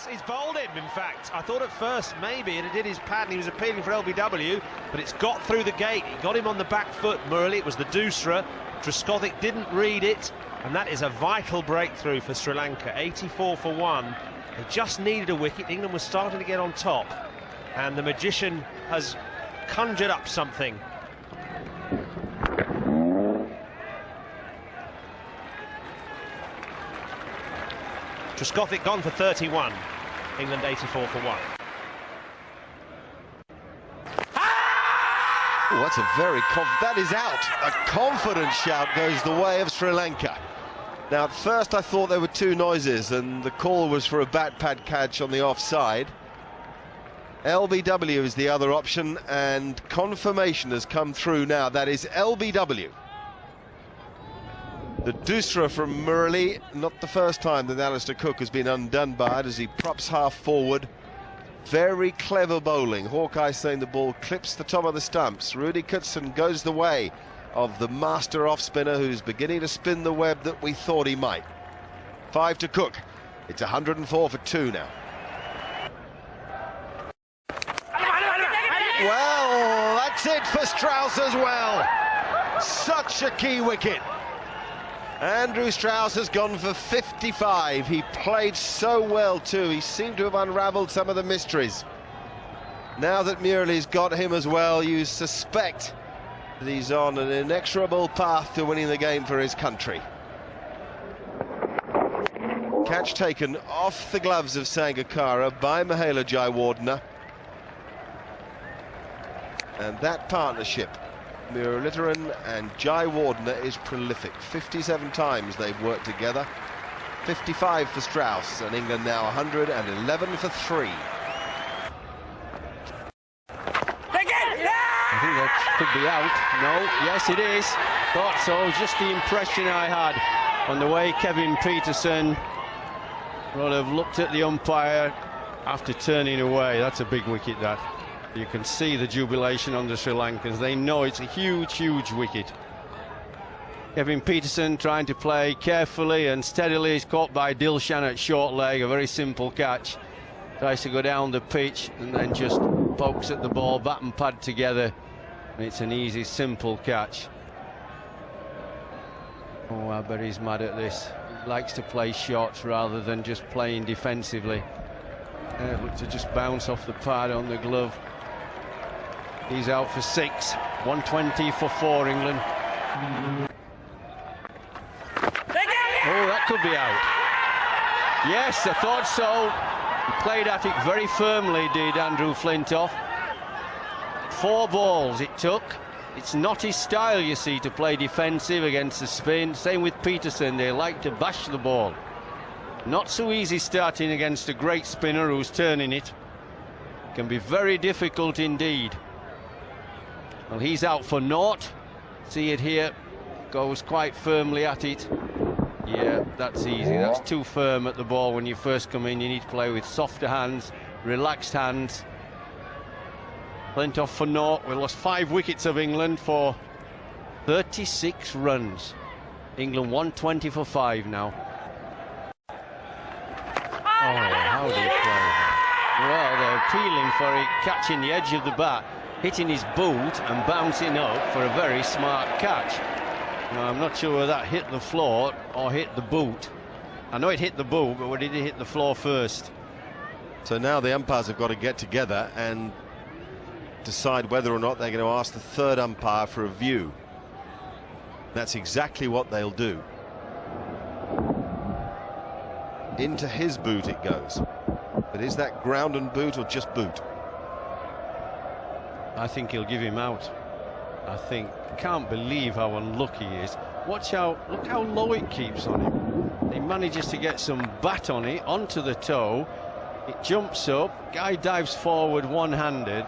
He's bowled him, in fact. I thought at first maybe, and it did his pad, and he was appealing for LBW, but it's got through the gate. He got him on the back foot, Murali. It was the Dusra. Truskothic didn't read it, and that is a vital breakthrough for Sri Lanka. 84 for 1. They just needed a wicket. England was starting to get on top, and the Magician has conjured up something. Truskothic gone for 31. England 84 for 1. Oh, that's a very that is out. A confident shout goes the way of Sri Lanka. Now, at first I thought there were two noises, and the call was for a bat pad catch on the offside. LBW is the other option, and confirmation has come through now. That is LBW. The Dusra from Murali, not the first time that Alistair Cook has been undone by it as he props half forward. Very clever bowling. Hawkeye saying the ball clips the top of the stumps. Rudy Kutson goes the way of the master off-spinner who's beginning to spin the web that we thought he might. 5 to Cook. It's 104 for 2 now. Well, that's it for Strauss as well. Such a key wicket. Andrew Strauss has gone for 55. He played so well too. He seemed to have unravelled some of the mysteries. Now that Murali's got him as well, you suspect that he's on an inexorable path to winning the game for his country. Catch taken off the gloves of Sangakkara by Mahela Jayawardene. And that partnership, Muralitharan and Jayawardene, is prolific. 57 times they've worked together. 55 for Strauss, and England now 111 for 3. I think that could be out. No, yes it is. Thought so. Just the impression I had on the way Kevin Peterson would have looked at the umpire after turning away. That's a big wicket, that. You can see the jubilation on the Sri Lankans. They know it's a huge, huge wicket. Kevin Peterson trying to play carefully and steadily. He's caught by Dilshan at short leg, a very simple catch. Tries to go down the pitch and then just pokes at the ball, bat and pad together. And it's an easy, simple catch. Oh, I bet he's mad at this. He likes to play shots rather than just playing defensively. Look to just bounce off the pad on the glove. He's out for 6. 120 for 4, England. Oh, that could be out. Yes, I thought so. He played at it very firmly, did Andrew Flintoff. 4 balls it took. It's not his style, you see, to play defensive against the spin. Same with Peterson. They like to bash the ball. Not so easy starting against a great spinner who's turning it. Can be very difficult indeed. Well, he's out for naught. See it here. Goes quite firmly at it. Yeah, that's easy. That's too firm at the ball when you first come in. You need to play with softer hands, relaxed hands. Flintoff for naught. We lost 5 wickets of England for 36 runs. England 120 for 5 now. Oh, how do you play that? Well, they're appealing for it, catching the edge of the bat, hitting his boot and bouncing up for a very smart catch. Now, I'm not sure whether that hit the floor or hit the boot. I know it hit the boot, but did it hit the floor first? So now the umpires have got to get together and decide whether or not they're going to ask the third umpire for a view. That's exactly what they'll do. Into his boot it goes. But is that ground and boot or just boot? I think he'll give him out. Can't believe how unlucky he is. Watch out, look how low it keeps on him. He manages to get some bat on it, onto the toe. It jumps up, guy dives forward one-handed.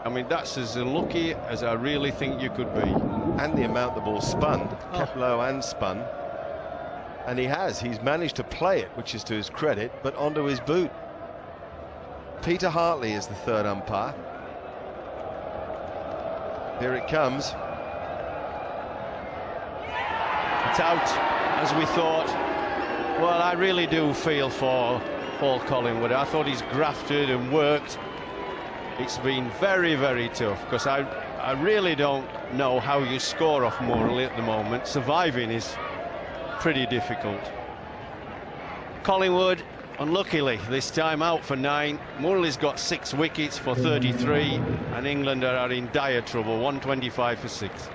I mean, that's as unlucky as I really think you could be. And the amount the ball spun, kept low and spun. And he's managed to play it, which is to his credit, but onto his boot. Peter Hartley is the third umpire. Here it comes. It's out, as we thought. Well, I really do feel for Paul Collingwood. I thought he's grafted and worked. It's been very, very tough, because I really don't know how you score off Murali at the moment. Surviving is pretty difficult. Collingwood, unluckily, this time out for 9. Murali's got 6 wickets for 33, and England are in dire trouble, 125 for 6.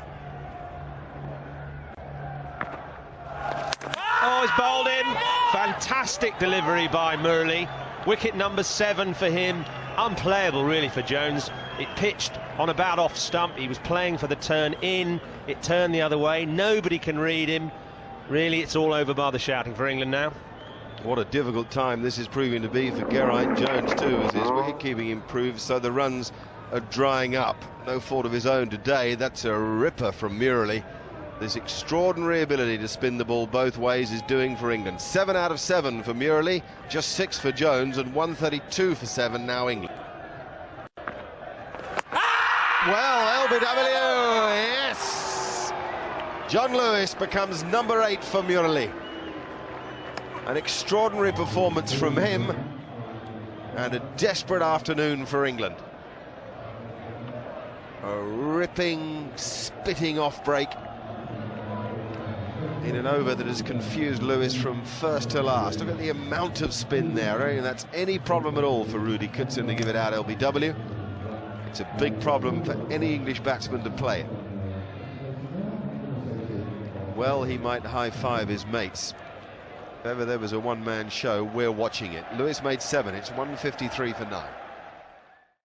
Oh, he's bowled in. Fantastic delivery by Murali. Wicket number 7 for him. Unplayable, really, for Jones. It pitched on about off stump. He was playing for the turn in. It turned the other way. Nobody can read him. Really, it's all over by the shouting for England now. What a difficult time this is proving to be for Geraint Jones too, as his wicket-keeping improves, so the runs are drying up. No fault of his own today. That's a ripper from Murali. This extraordinary ability to spin the ball both ways is doing for England. 7 out of 7 for Murali, just 6 for Jones, and 132 for 7 now England. Well, LBW, yes! John Lewis becomes number 8 for Murali. An extraordinary performance from him, and a desperate afternoon for England. A ripping, spitting off break in an over that has confused Lewis from first to last. Look at the amount of spin there. I don't think that's any problem at all for Rudy Kutsin to give it out LBW. It's a big problem for any English batsman to play it. Well, he might high-five his mates. If ever there was a one-man show, we're watching it. Lewis made 7. It's 153 for 9.